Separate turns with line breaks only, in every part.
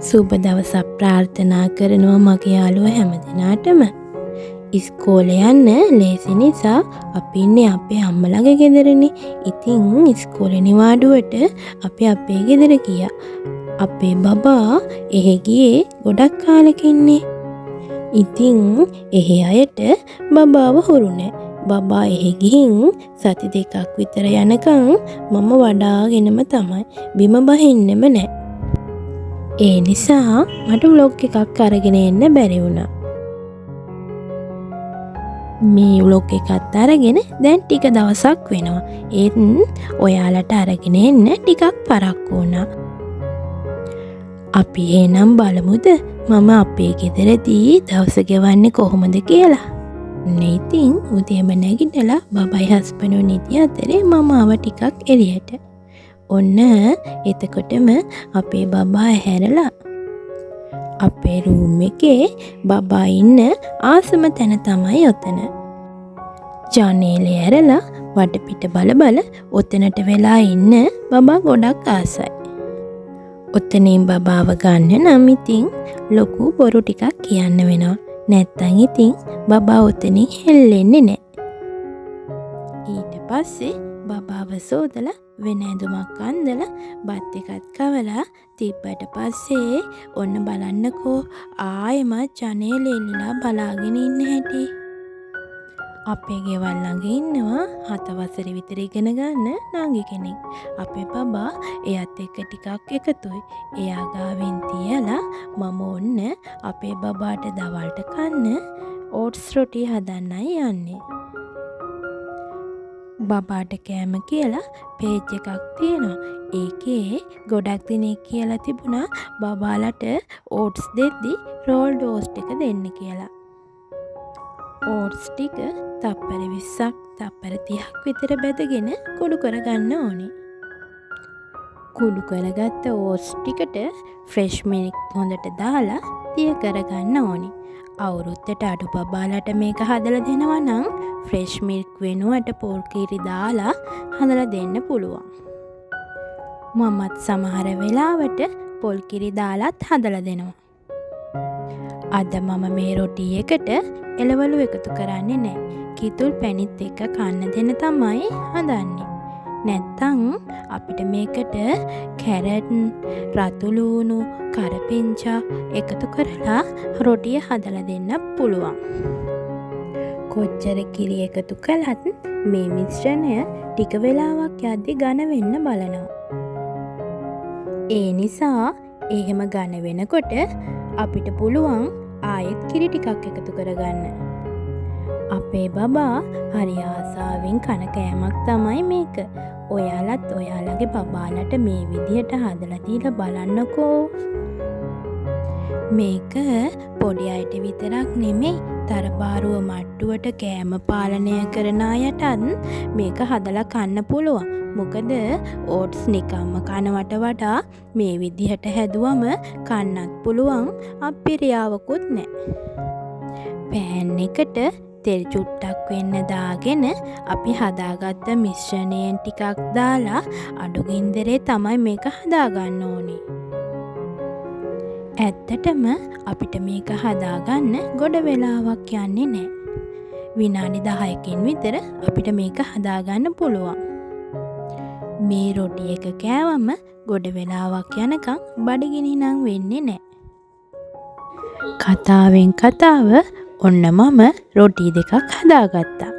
සුබ දවසක් ප්‍රාර්ථනා කරනවා මගේ යාළුවෝ හැමදෙනාටම. ඉස්කෝලේ යන්න ලේසි නිසා අපි ඉන්නේ අපේ අම්මලාගේ ගෙදරනේ. ඉතින් ඉස්කෝලේ නිවාඩුවට අපි අපේ ගෙදර ගියා. අපේ බබා එහෙ ගියේ ගොඩක් කාලෙකින්නේ. ඉතින් එහෙ අයට බබාව හුරු නැහැ. බබා එහෙ ගිහින් සති දෙකක් විතර යනකම් මම වඩාගෙනම තමයි. බිම බහින්නෙම නැහැ. ඒ නිසා මට ව්ලොග් එකක් අරගෙන එන්න බැරි වුණා. මේ ව්ලොග් එකත් අරගෙන දැන් ටික දවසක් වෙනවා. ඒත් ඔයාලට අරගෙන එන්න ටිකක් පරක්කු වුණා. අපි එහෙනම් බලමුද මම අපේ ගෙදරදී දවස ගෙවන්නේ කොහොමද කියලා. ඉතින් උදේම නැගිටලා බබයි හස්බන්ඩ් නිදි අතරේ මම ආව ටිකක් එළියට. ඔන්න එතකොටම අපේ බබා හැරලා අපේ රූම් එකේ බබා ඉන්න ආසම තැන තමයි ඔතන. ජනේලේ ඇරලා වටපිට බල ඔතනට වෙලා ඉන්න බබා ගොඩක් ආසයි. ඔතනින් බබාව ගන්න නම් ඉතින් ලොකු බොරු ටිකක් කියන්න වෙනවා. නැත්තම් ඉතින් බබා ඔතනින් හෙල්ලෙන්නේ නැහැ. ඊට පස්සේ බබාව සෝදලා වෙන ඇඳුමක් අඳලා බත් එකත් කවලා තිබ්බට පස්සේ ඔන්න බලන්නකෝ ආයෙමත් ජනේලේ එල්ලලා බලාගෙන ඉන්න හැටි. අපේ ගෙවල් ළඟ ඉන්නවා 7 වසරේ විතර ඉගෙන ගන්න නංගි කෙනෙක්. අපේ බබා එයාත් එක්ක ටිකක් එකතුයි. එයා ගාවෙන් තියලා මම ඔන්න අපේ බබාට දවල්ට කන්න ඕට්ස් රොටි හදන්නයි යන්නේ. බබාට කෑම කියලා පේජ් එකක් තියෙනවා. ඒකේ ගොඩක් දිනෙක කියලා තිබුණා බබාලට ඕට්ස් දෙද්දි රෝල්ඩ් ඕට්ස් ටික දෙන්න කියලා. ඕට්ස් ටික තප්පර 20ක් තප්පර 30ක් විතර බෙදගෙන කුඩු කරගන්න ඕනේ. කුඩු කරගත්ත ඕට්ස් ටිකට ෆ්‍රෙෂ් මිල්ක් හොඳට දාලා තිය කරගන්න ඕනේ. අවුරුද්දට අඩු බබාලට මේක හදලා දෙනවා නම් ෆ්‍රෙෂ් මිල්ක් වෙනුවට පොල් කිරි දාලා හදලා දෙන්න පුළුවන්. මමත් සමහර වෙලාවට පොල් කිරි දාලත් හදලා දෙනවා. අද මම මේ රොටි එකට එළවලු එකතු කරන්නේ නැහැ. කිතුල් පැණිත් එක්ක කන්න දෙන්න තමයි හදන්නේ. නැත්තම් අපිට මේකට කැරට්, රතු ලූණු, කරපිංචා එකතු කරලා රොටිය හදලා දෙන්න පුළුවන්. කොච්චර කිරි එකතු කළත් මේ මිශ්‍රණය ටික වෙලාවක් යද්දි ඝන වෙන්න බලනවා. ඒ නිසා එහෙම ඝන වෙනකොට අපිට පුළුවන් ආයෙත් කිරි ටිකක් එකතු කරගන්න. අපේ බබා හරි ආසාවෙන් කන කෑමක් තමයි මේක. ඔයාලත් ඔයාලගේ බබාලට මේ විදියට හදලා දීලා බලන්නකෝ. මේක පොඩි අයට විතරක් නෙමෙයි තරබාරුව මට්ටුවට කෑම පාලනය කරන අයටත් මේක හදලා කන්න පුළුවන්. මොකද ඕට්ස් නිකම්ම කනවට වඩා මේ විදිහට හැදුවම කන්නත් පුළුවන් අපිරියාවකුත් නැහැ. පෑන් එකට තෙල් චුට්ටක් වෙන්න දාගෙන අපි හදාගත්ත මිශ්‍රණයෙන් ටිකක් දාලා අඩු ගින්දරේ තමයි මේක හදාගන්න ඕනේ. ඇත්තටම අපිට මේක හදාගන්න ගොඩ වෙලාවක් යන්නේ නැහැ. විනාඩි 10කින් විතර අපිට මේක හදාගන්න පුළුවන්. මේ රොටි එක කෑවම ගොඩ වෙලාවක් යනකම් බඩගිනි නම් වෙන්නේ නැහැ. කතාවෙන් කතාව ඔන්න මම රොටි දෙකක් හදාගත්තා.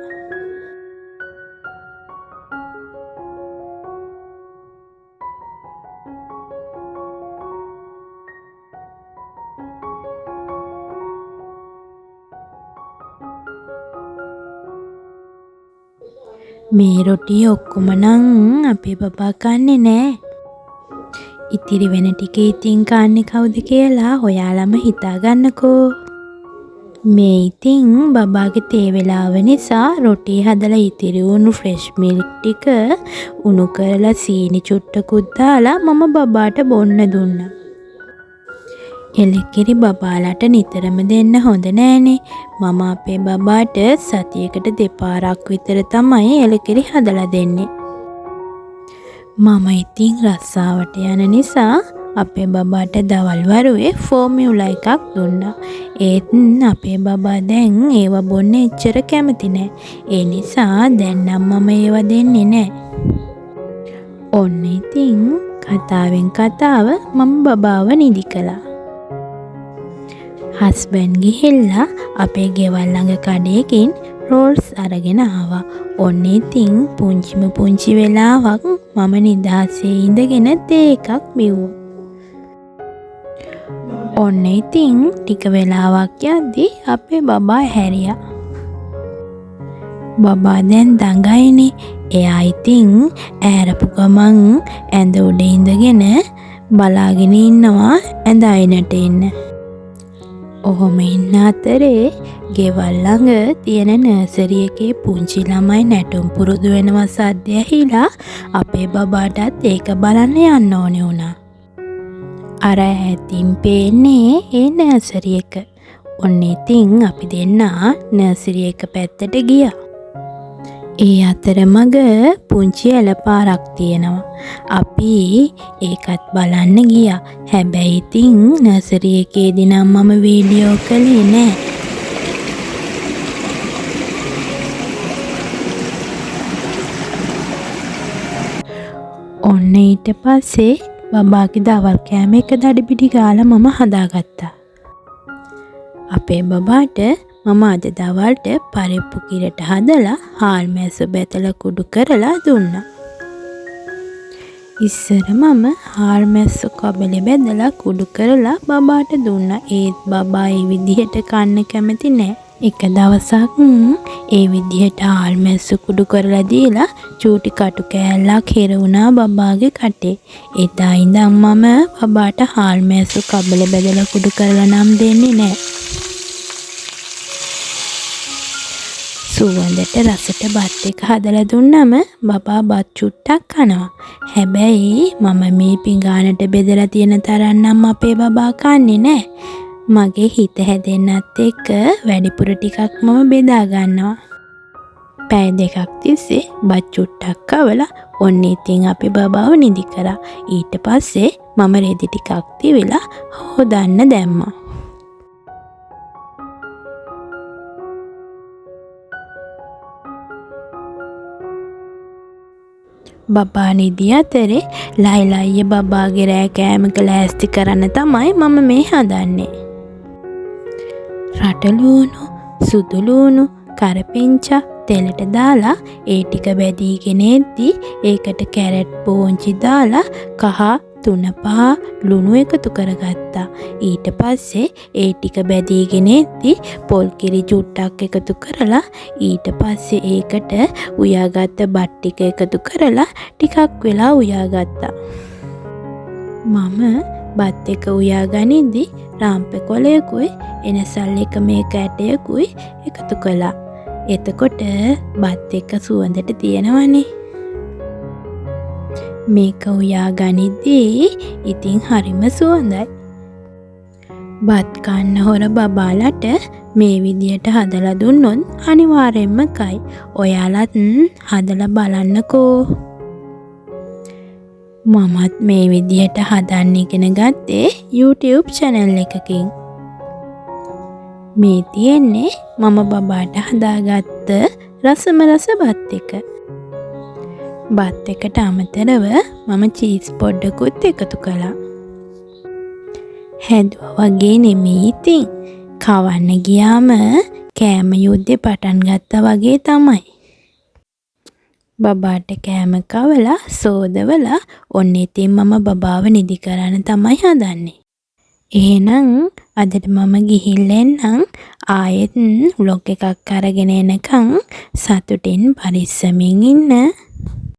මේ රොටිය ඔක්කොම නම් අපේ බබා කන්නේ නෑ. ඉතිරි වෙන ටික ඉතින් කන්නේ කවුද කියලා ඔයාලම හිතාගන්නකෝ. මේ ඉතින් බබාගේ තේ වෙලාව නිසා රොටි හදලා ඉතිරි වුණු ෆ්‍රෙෂ් මිල්ක් ටික උණු කරලා සීනි චුට්ටකුත් දාලා මම බබාට බොන්න දුන්නා. එලකිරි බබාලට නිතරම දෙන්න හොඳ නෑනේ. මම අපේ බබාට සතියකට දෙපාරක් විතර තමයි එලකිරි හදලා දෙන්නේ. මම ඉතින් රස්සාවට යන නිසා අපේ බබාට දවල් වරුවේ ෆෝමියුලා එකක් දුන්නා. ඒත් අපේ බබා දැන් ඒව බොන්න එච්චර කැමති නෑ. ඒ නිසා දැන් නම් මම ඒව දෙන්නේ නෑ. ඔන්න ඉතින් කතාවෙන් කතාව මම බබාව නිදි කළා. හස්බන්ඩ් ගිහිල්ලා අපේ ගෙවල් ළඟ කඩේකින් රෝල්ස් අරගෙන ආවා. ඔන්න ඉතින් පුංචිම පුංචි වෙලාවක් මම නිදහසේ ඉඳගෙන තේ එකක් බිව්වා. ඔන්න ඉතින් ටික වෙලාවක් යද්දී අපේ බබා හැරියා. බබා දැන් දඟයිනේ. එයා ඉතින් ඈරපු ගමන් ඇඳ උඩ ඉඳගෙන බලාගෙන ඉන්නවා ඇඳ අයිනට එන්න. ඔහොම ඉන්න අතරේ ගෙවල් ළඟ තියෙන නර්සරි එකේ පුංචි ළමයි නැටුම් පුරුදු වෙනවා සද්ද ඇහිලා අපේ බබාටත් ඒක බලන්න යන්න ඕනේ වුණා. අර ඈතින් පේන්නේ ඒ නර්සරි එක. ඔන්න ඉතින් අපි දෙන්නා නර්සරි එක පැත්තට ගියා. ඒ අතරමඟ පුංචි ඇලපාරක් තියෙනවා. අපි ඒකත් බලන්න ගියා. හැබැයි ඉතින් නර්සරි එකේදී නම් මම වීඩියෝ කළේ නෑ. ඔන්න ඊට පස්සේ බබාගේ දවල් කෑම එක දඩිබිඩි ගාලා මම හදාගත්තා. අපේ බබාට මම අද දවල්ට පරිප්පු කිරට හදලා හාල් මැස්සු බැතලා කුඩු කරලා දුන්නා. ඉස්සර මම හාල් මැස්සු කබලේ බැදලා කුඩු කරලා බබාට දුන්නා. ඒත් බබා ඒ විදිහට කන්න කැමති නෑ. එක දවසක් ඒ විදිහට හාල් මැස්සු කුඩු කරලා දීලා චූටි කටු කෑල්ලක් හිර වුණා බබාගේ කටේ. එදා ඉඳන් මම බබාට හාල් මැස්සු කබලේ බැදලා කුඩු කරලා නම් දෙන්නේ නෑ. සුවඳට රසට බත් එක හදලා දුන්නම බබා බත් චුට්ටක් කනවා. හැබැයි මම මේ පිඟානට බෙදලා තියෙන තරම් නම් අපේ බබා කන්නේ නෑ. මගේ හිත හැදෙන්නත් එක්ක වැඩිපුර ටිකක් මම බෙදා ගන්නවා. පැය දෙකක් තිස්සේ බත් චුට්ටක් කවලා ඔන්න ඉතින් අපේ බබාව නිදි කරා. ඊට පස්සේ මම රෙදි ටිකක් තියවිලා හොදන්න දැම්මා. බබා නිදි අතරේ ලයිලා අයියේ බබාගේ රෑ කෑමක ලෑස්ති කරන්න තමයි මම මේ හදන්නේ. රටලූණු, සුදුලූණු, කරපිංචා තෙලට දාලා ඒ ටික බැදීගෙන එද්දී ඒකට කැරට් පෝංචි දාලා කහ තුන පහ ලුණු එකතු කරගත්තා. ඊට පස්සේ ඒ ටික බැදීගෙන එද්දී පොල් කිරි චුට්ටක් එකතු කරලා ඊට පස්සේ ඒකට උයාගත්ත බත් ටික එකතු කරලා ටිකක් වෙලා උයාගත්තා. මම බත් එක උයාගනිද්දී රාම්පේ කොලයකුයි එනසල් එක මේක ඇටයකුයි එකතු කළා. එතකොට බත් එක සුවඳට තියෙනවනේ. මේක උයා ගනිද්දී ඉතින් හරිම සුවඳයි. බත් කන්න හොර බබාලට මේ විදියට හදලා දුන්නොත් අනිවාර්යෙන්ම කයි. ඔයාලත් හදලා බලන්නකෝ. මමත් මේ විදියට හදන්න ඉගෙන ගත්තේ YouTube channel එකකින්. මේ තියෙන්නේ මම බබාට හදාගත්ත රසම රස බත් එක. බත් එකට අමතරව මම චීස් පොඩ්ඩකුත් එකතු කළා. හැදුවා වගේ නෙමෙයි ඉතින්. කවන්න ගියාම කෑම යුද්ධේ පටන් ගත්තා වගේ තමයි. බබාට කෑම කවලා සෝදවලා ඔන්න ඉතින් මම බබාව නිදි කරන්න තමයි හදන්නේ. එහෙනම් අදට මම ගිහිල්ලා එන්නම්. ආයෙත් vlog එකක් අරගෙන එනකන් සතුටින් පරිස්සමින් ඉන්න.